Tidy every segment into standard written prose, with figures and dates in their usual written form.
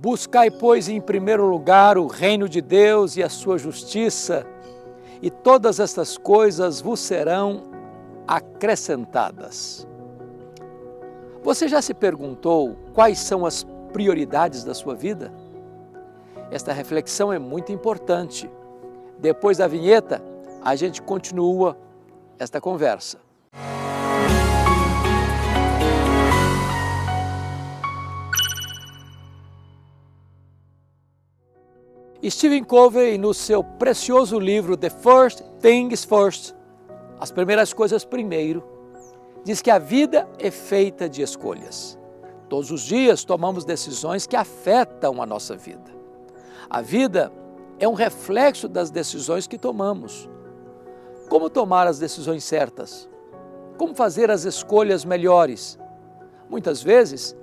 Buscai, pois, em primeiro lugar o reino de Deus e a sua justiça, e todas estas coisas vos serão acrescentadas. Você já se perguntou quais são as prioridades da sua vida? Esta reflexão é muito importante. Depois da vinheta, a gente continua esta conversa. Stephen Covey, no seu precioso livro The First Things First, As Primeiras Coisas Primeiro, diz que a vida é feita de escolhas. Todos os dias tomamos decisões que afetam a nossa vida. A vida é um reflexo das decisões que tomamos. Como tomar as decisões certas? Como fazer as escolhas melhores? Muitas vezes,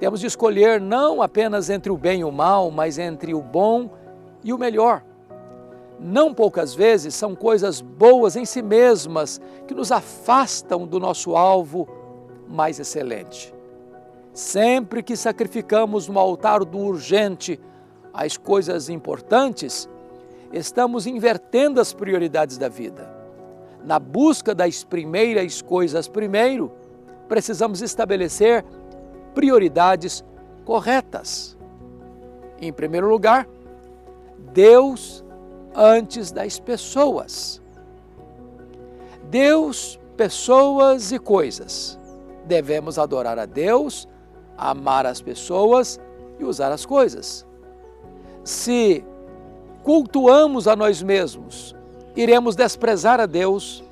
temos de escolher não apenas entre o bem e o mal, mas entre o bom e o melhor. Não poucas vezes são coisas boas em si mesmas que nos afastam do nosso alvo mais excelente. Sempre que sacrificamos no altar do urgente as coisas importantes, estamos invertendo as prioridades da vida. Na busca das primeiras coisas primeiro, precisamos estabelecer prioridades corretas. Em primeiro lugar, Deus antes das pessoas. Deus, pessoas e coisas. Devemos adorar a Deus, amar as pessoas e usar as coisas. Se cultuamos a nós mesmos, iremos desprezar a Deus,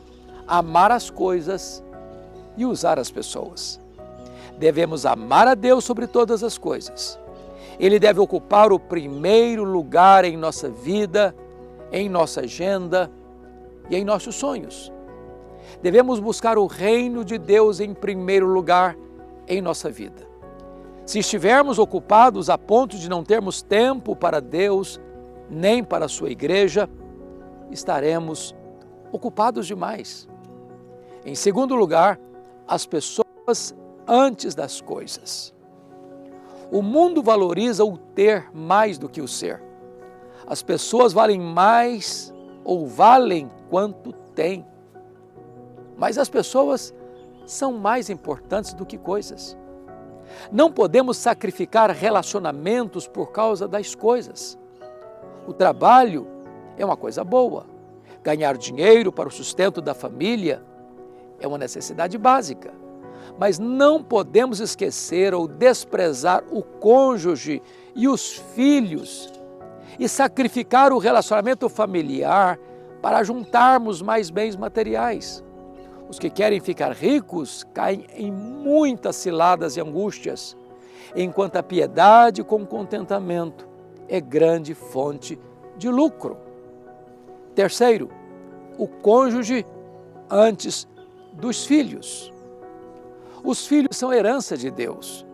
amar as coisas e usar as pessoas. Devemos amar a Deus sobre todas as coisas. Ele deve ocupar o primeiro lugar em nossa vida, em nossa agenda e em nossos sonhos. Devemos buscar o reino de Deus em primeiro lugar em nossa vida. Se estivermos ocupados a ponto de não termos tempo para Deus, nem para a sua igreja, estaremos ocupados demais. Em segundo lugar, as pessoas antes das coisas. O mundo valoriza o ter mais do que o ser. As pessoas valem mais ou valem quanto têm. Mas as pessoas são mais importantes do que coisas. Não podemos sacrificar relacionamentos por causa das coisas. O trabalho é uma coisa boa. Ganhar dinheiro para o sustento da família é uma necessidade básica. Mas não podemos esquecer ou desprezar o cônjuge e os filhos e sacrificar o relacionamento familiar para juntarmos mais bens materiais. Os que querem ficar ricos caem em muitas ciladas e angústias, enquanto a piedade com contentamento é grande fonte de lucro. Terceiro, o cônjuge antes dos filhos. Os filhos são herança de Deus,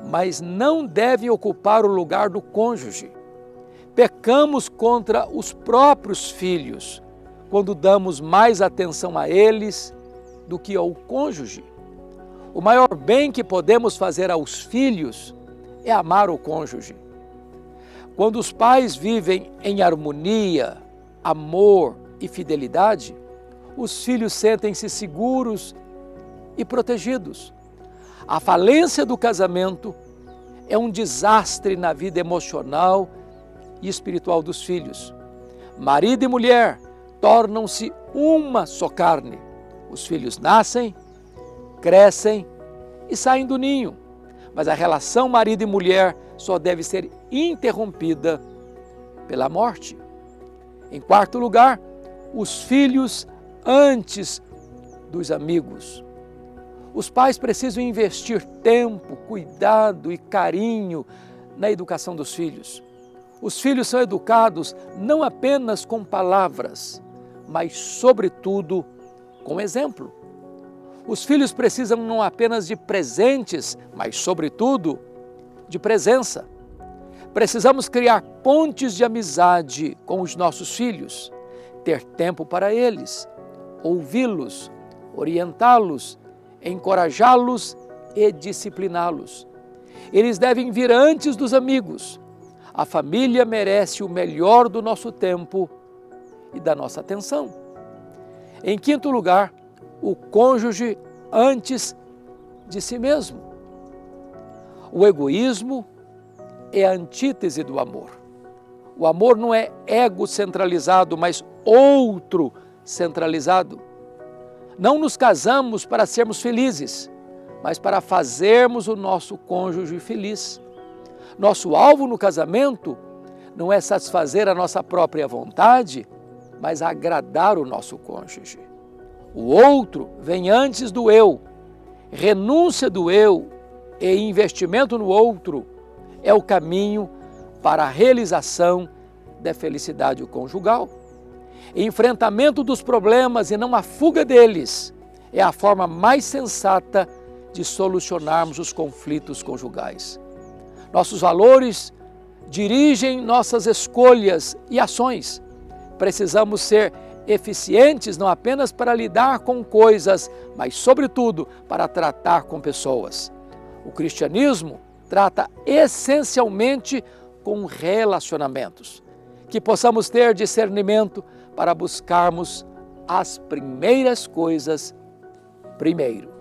mas não devem ocupar o lugar do cônjuge. Pecamos contra os próprios filhos quando damos mais atenção a eles do que ao cônjuge. O maior bem que podemos fazer aos filhos é amar o cônjuge. Quando os pais vivem em harmonia, amor e fidelidade, os filhos sentem-se seguros e protegidos. A falência do casamento é um desastre na vida emocional e espiritual dos filhos. Marido e mulher tornam-se uma só carne. Os filhos nascem, crescem e saem do ninho, mas a relação marido e mulher só deve ser interrompida pela morte. Em quarto lugar, os filhos antes dos amigos. Os pais precisam investir tempo, cuidado e carinho na educação dos filhos. Os filhos são educados não apenas com palavras, mas, sobretudo, com exemplo. Os filhos precisam não apenas de presentes, mas, sobretudo, de presença. Precisamos criar pontes de amizade com os nossos filhos, ter tempo para eles, ouvi-los, orientá-los, encorajá-los e discipliná-los. Eles devem vir antes dos amigos. A família merece o melhor do nosso tempo e da nossa atenção. Em quinto lugar, o cônjuge antes de si mesmo. O egoísmo é a antítese do amor. O amor não é egocentralizado, mas outro centralizado. Não nos casamos para sermos felizes, mas para fazermos o nosso cônjuge feliz. Nosso alvo no casamento não é satisfazer a nossa própria vontade, mas agradar o nosso cônjuge. O outro vem antes do eu. Renúncia do eu e investimento no outro é o caminho para a realização da felicidade conjugal. Enfrentamento dos problemas e não a fuga deles é a forma mais sensata de solucionarmos os conflitos conjugais. Nossos valores dirigem nossas escolhas e ações. Precisamos ser eficientes não apenas para lidar com coisas, mas, sobretudo, para tratar com pessoas. O cristianismo trata essencialmente com relacionamentos. Que possamos ter discernimento para buscarmos as primeiras coisas primeiro.